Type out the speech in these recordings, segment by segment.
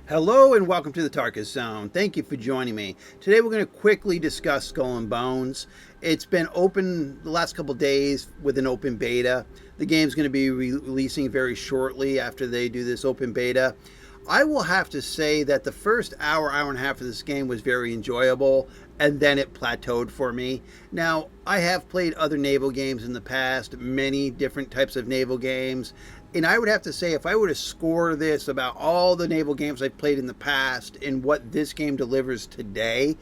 Hello and welcome to the Tarkus Zone. Thank you for joining me. Today we're going to quickly discuss Skull and Bones. It's been open the last couple days with an open beta. The game's going to be releasing very shortly after they do this open beta. I will have to say that the first hour and a half of this game was very enjoyable, and then it plateaued for me. Now, I have played other naval games in the past, many different types of naval games, and I would have to say if I were to score this about all the naval games I've played in the past and what this game delivers today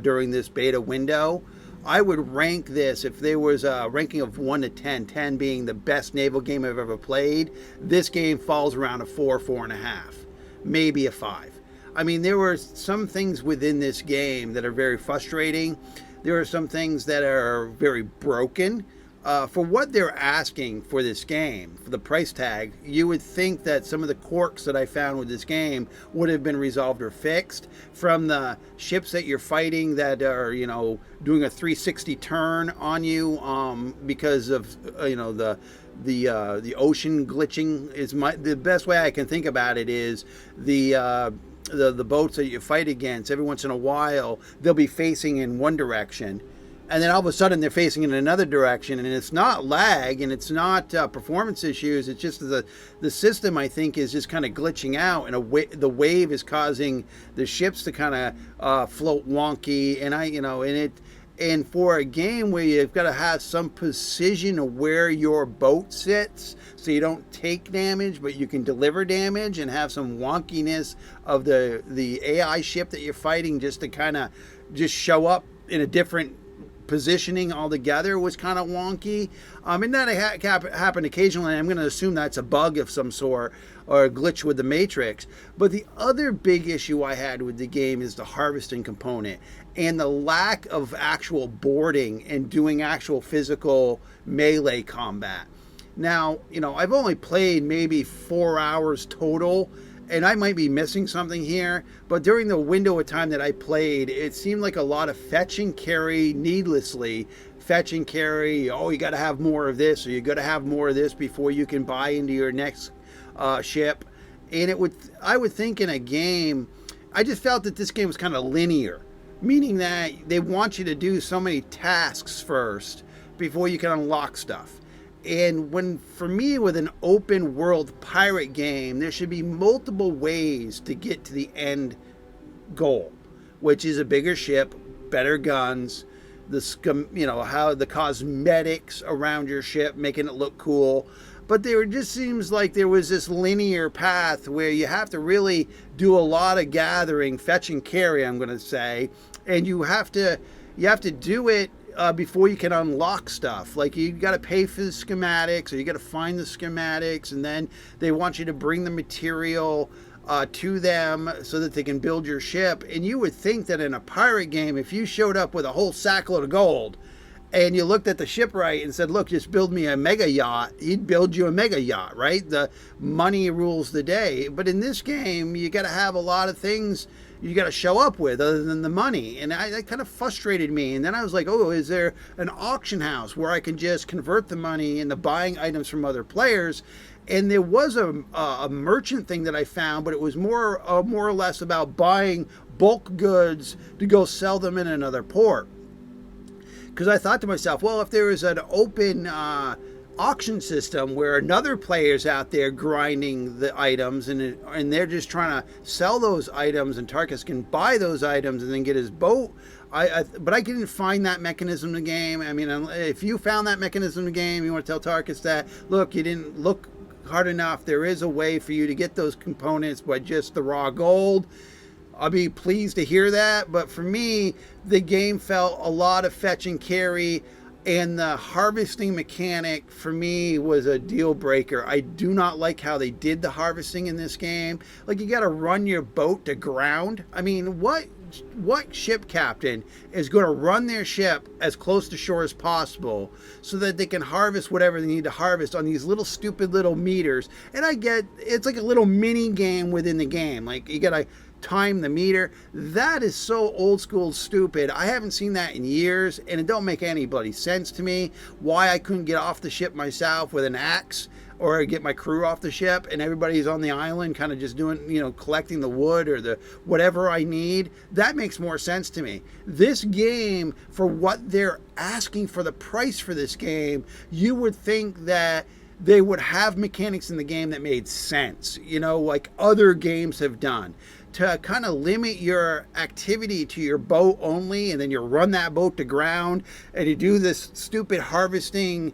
during this beta window, I would rank this, if there was a ranking of 1 to 10, 10 being the best naval game I've ever played, this game falls around a 4, 4.5, maybe a 5. I mean, there were some things within this game that are very frustrating. There are some things that are very broken. For what they're asking for this game, for the price tag, you would think that some of the quirks that I found with this game would have been resolved or fixed. From the ships that you're fighting that are, doing a 360 turn on you because of, the ocean glitching is the best way I can think about it is the boats that you fight against. Every once in a while, they'll be facing in one direction, and then all of a sudden they're facing in another direction, and it's not lag and it's not performance issues. It's just the system, I think, is just kind of glitching out, and the wave is causing the ships to kind of float wonky. And for a game where you've got to have some precision of where your boat sits so you don't take damage, but you can deliver damage, and have some wonkiness of the AI ship that you're fighting just to kind of just show up in a different positioning altogether was kind of wonky. And that happened occasionally. I'm going to assume that's a bug of some sort or a glitch with the Matrix. But the other big issue I had with the game is the harvesting component and the lack of actual boarding and doing actual physical melee combat. Now, I've only played maybe 4 hours total, and I might be missing something here, but during the window of time that I played, it seemed like a lot of fetch and carry needlessly. Fetch and carry, you got to have more of this, or you got to have more of this before you can buy into your next ship. And I would think in a game, I just felt that this game was kind of linear, meaning that they want you to do so many tasks first before you can unlock stuff. And for me, with an open world pirate game, there should be multiple ways to get to the end goal, which is a bigger ship, better guns, how the cosmetics around your ship, making it look cool. But there just seems like there was this linear path where you have to really do a lot of gathering, fetch and carry, I'm going to say, and you have to do it before you can unlock stuff. Like, you got to pay for the schematics, or you got to find the schematics, and then they want you to bring the material to them so that they can build your ship. And you would think that in a pirate game, if you showed up with a whole sackload of gold and you looked at the shipwright and said, look, just build me a mega yacht, he'd build you a mega yacht, right? The money rules the day. But in this game, you got to have a lot of things you got to show up with other than the money. And that kind of frustrated me. And then I was like, is there an auction house where I can just convert the money into buying items from other players? And there was a merchant thing that I found, but it was more or less about buying bulk goods to go sell them in another port. Because I thought to myself, well, if there is an open auction system where another player's out there grinding the items, and they're just trying to sell those items, and Tarkus can buy those items and then get his boat. But I didn't find that mechanism in the game. I mean, if you found that mechanism in the game, you want to tell Tarkus that, look, you didn't look hard enough. There is a way for you to get those components by just the raw gold. I'll be pleased to hear that. But for me, the game felt a lot of fetch and carry, and the harvesting mechanic for me was a deal breaker. I do not like how they did the harvesting in this game. Like, you got to run your boat to ground. I mean, what ship captain is going to run their ship as close to shore as possible so that they can harvest whatever they need to harvest on these little stupid little meters? And I get it's like a little mini game within the game. Like, you got to time the meter. That is so old school stupid. I haven't seen that in years, and it don't make any bloody sense to me why I couldn't get off the ship myself with an axe or I get my crew off the ship and everybody's on the island kind of just doing, collecting the wood or the whatever I need. That makes more sense to me. This game, for what they're asking for the price for this game, you would think that they would have mechanics in the game that made sense, like other games have done, to kind of limit your activity to your boat only, and then you run that boat to ground and you do this stupid harvesting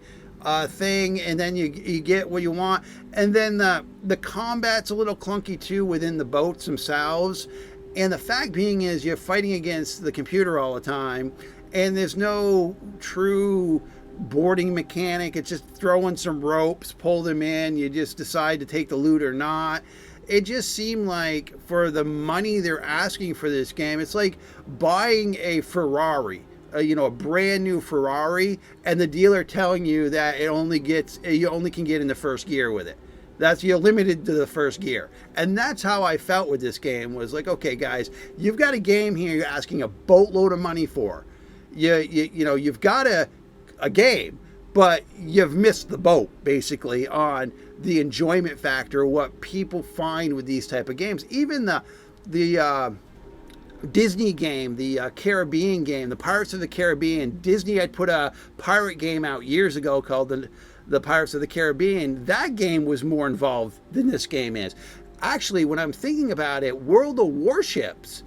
thing, and then you get what you want. And then the combat's a little clunky too within the boats themselves. And the fact being is you're fighting against the computer all the time, and there's no true boarding mechanic. It's just throwing some ropes, pull them in, you just decide to take the loot or not. It just seemed like for the money they're asking for this game, it's like buying a Ferrari, a brand new Ferrari, and the dealer telling you that you only can get in the first gear with it. You're limited to the first gear. And that's how I felt with this game, was like, okay guys, you've got a game here you're asking a boatload of money for. You've got a game, but you've missed the boat basically on the enjoyment factor, what people find with these type of games. Even the Disney game, the Caribbean game, the Pirates of the Caribbean. Disney had put a pirate game out years ago called the Pirates of the Caribbean. That game was more involved than this game is. Actually, when I'm thinking about it, World of Warships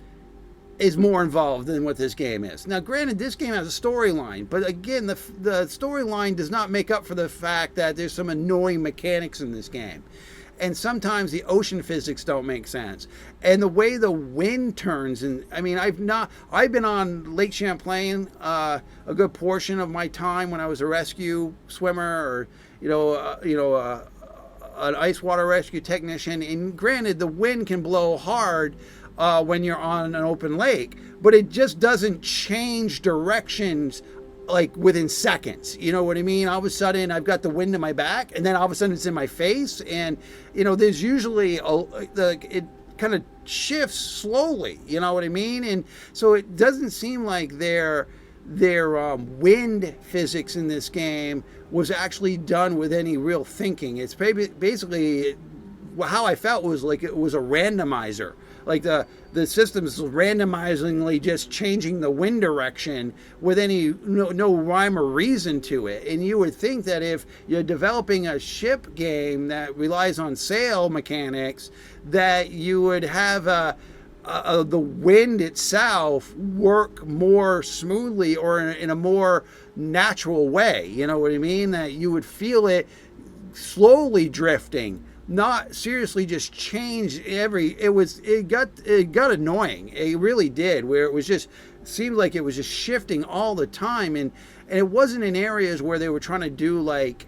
is more involved than what this game is. Now, granted, this game has a storyline, but again, the storyline does not make up for the fact that there's some annoying mechanics in this game. And sometimes the ocean physics don't make sense. And the way the wind turns, and I mean, I've been on Lake Champlain a good portion of my time when I was a rescue swimmer, or an ice water rescue technician. And granted, the wind can blow hard when you're on an open lake, but it just doesn't change directions like within seconds. You know what I mean? All of a sudden I've got the wind in my back, and then all of a sudden it's in my face, and there's usually it kind of shifts slowly. You know what I mean? And so it doesn't seem like their wind physics in this game was actually done with any real thinking. It's basically how I felt was like it was a randomizer. Like the system is randomizingly just changing the wind direction with no rhyme or reason to it. And you would think that if you're developing a ship game that relies on sail mechanics, that you would have the wind itself work more smoothly or in a more natural way. You know what I mean? That you would feel it slowly drifting, not seriously just change it got annoying. It really did, where it was just seemed like it was just shifting all the time, and it wasn't in areas where they were trying to do like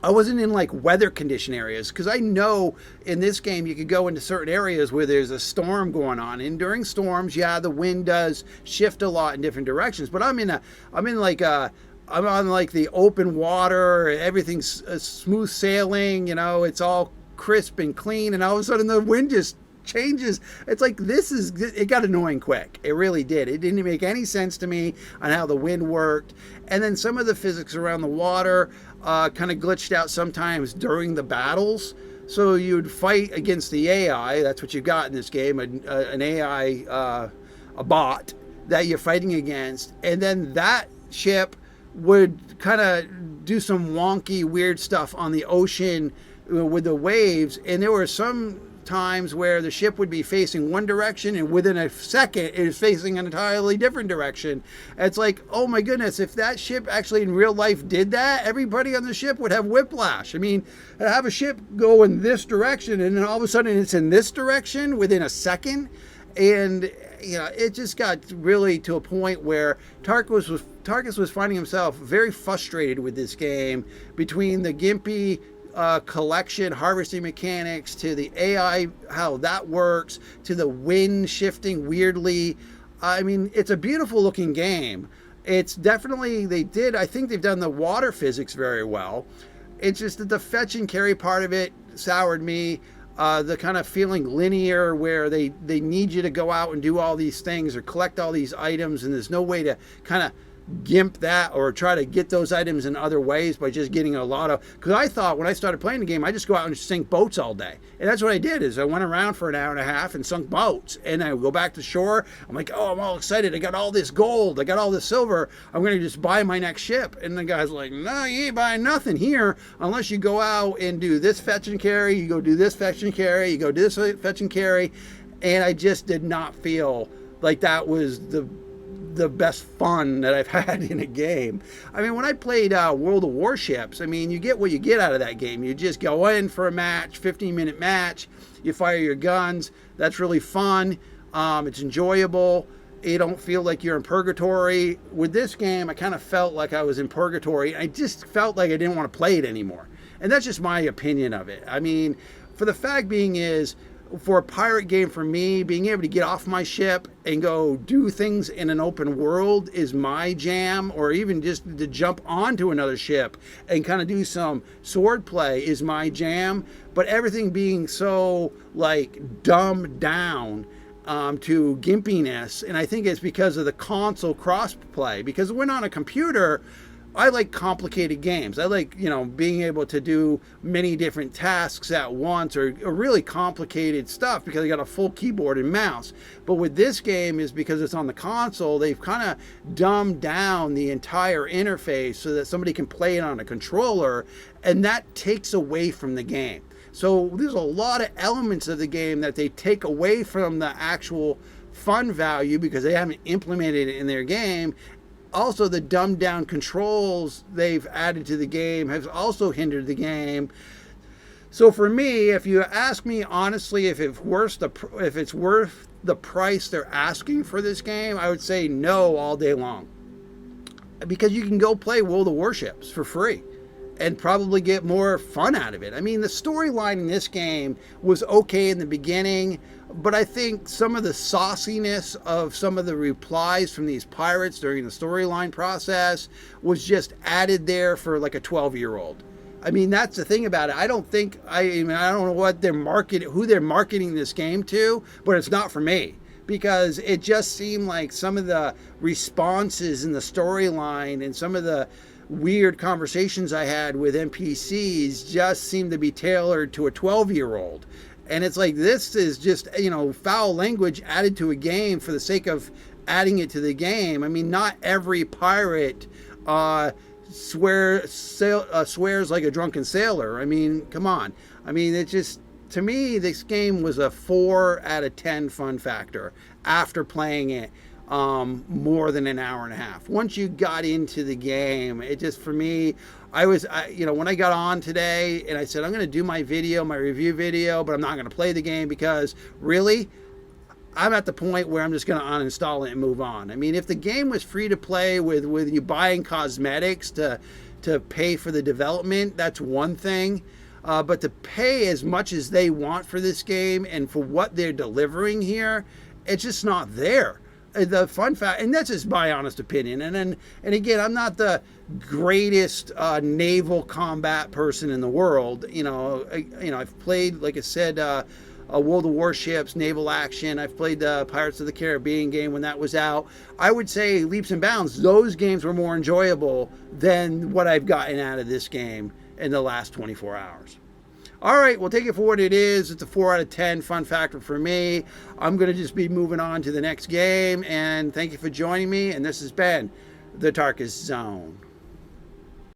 I wasn't in like weather condition areas, because I know in this game you could go into certain areas where there's a storm going on, and during storms, the wind does shift a lot in different directions. But I'm on like the open water, everything's smooth sailing, it's all crisp and clean, and all of a sudden the wind just changes. It's like it got annoying quick. It really did. It didn't make any sense to me on how the wind worked. And then some of the physics around the water kind of glitched out sometimes during the battles. So you'd fight against the AI. That's what you got in this game, an AI, a bot that you're fighting against. And then that ship would kind of do some wonky, weird stuff on the ocean with the waves. And there were some times where the ship would be facing one direction, and within a second it is facing an entirely different direction. It's like, oh my goodness, if that ship actually in real life did that, everybody on the ship would have whiplash. I mean, have a ship go in this direction, and then all of a sudden it's in this direction within a second. And it just got really to a point where Tarkus was finding himself very frustrated with this game, between the gimpy collection harvesting mechanics, to the AI, how that works, to the wind shifting weirdly. I mean, it's a beautiful looking game. It's definitely, I think they've done the water physics very well. It's just that the fetch and carry part of it soured me. The kind of feeling linear, where they need you to go out and do all these things or collect all these items, and there's no way to kind of gimp that or try to get those items in other ways by just getting a lot of, because I thought when I started playing the game, I just go out and sink boats all day. And that's what I did, is I went around for an hour and a half and sunk boats. And I would go back to shore. I'm like, oh, I'm all excited. I got all this gold. I got all this silver. I'm going to just buy my next ship. And the guy's like, no, you ain't buying nothing here unless you go out and do this fetch and carry. You go do this fetch and carry. You go do this fetch and carry. And I just did not feel like that was the best fun that I've had in a game. I mean, when I played World of Warships, I mean, you get what you get out of that game. You just go in for a match, 15-minute match, you fire your guns. That's really fun. It's enjoyable. You don't feel like you're in purgatory. With this game, I kind of felt like I was in purgatory. I just felt like I didn't want to play it anymore. And that's just my opinion of it. I mean, for the fact being is, for a pirate game, for me, being able to get off my ship and go do things in an open world is my jam, or even just to jump onto another ship and kind of do some sword play is my jam. But everything being so like dumbed down to gimpiness, and I think it's because of the console crossplay. Because when on a computer, I like complicated games. I like, being able to do many different tasks at once, or really complicated stuff, because I got a full keyboard and mouse. But with this game, is because it's on the console, they've kind of dumbed down the entire interface so that somebody can play it on a controller, and that takes away from the game. So there's a lot of elements of the game that they take away from the actual fun value because they haven't implemented it in their game. Also, the dumbed down controls they've added to the game has also hindered the game. So for me, if you ask me honestly if it's worth the price they're asking for this game, I would say no all day long. Because you can go play World of Warships for free and probably get more fun out of it. I mean, the storyline in this game was okay in the beginning, but I think some of the sauciness of some of the replies from these pirates during the storyline process was just added there for like a 12-year-old. I mean, that's the thing about it. I don't know what who they're marketing this game to, but it's not for me. Because it just seemed like some of the responses in the storyline and some of the weird conversations I had with NPCs just seemed to be tailored to a 12-year-old. And it's like, this is just, foul language added to a game for the sake of adding it to the game. I mean, not every pirate swears like a drunken sailor. I mean, come on. I mean, it just, to me, this game was a 4 out of 10 fun factor after playing it more than an hour and a half. Once you got into the game, it just, for me, when I got on today and I said, I'm going to do my review video, but I'm not going to play the game because really, I'm at the point where I'm just going to uninstall it and move on. I mean, if the game was free to play with you buying cosmetics to pay for the development, that's one thing. But to pay as much as they want for this game and for what they're delivering here, it's just not there. The fun fact, and that's just my honest opinion. And again, I'm not the greatest naval combat person in the world. I've played, like I said, World of Warships, naval action. I've played the Pirates of the Caribbean game when that was out. I would say leaps and bounds, those games were more enjoyable than what I've gotten out of this game in the last 24 hours. All right, we'll take it for what it is. It's a 4 out of 10 fun factor for me. I'm going to just be moving on to the next game. And thank you for joining me. And this has been The Darkest Zone.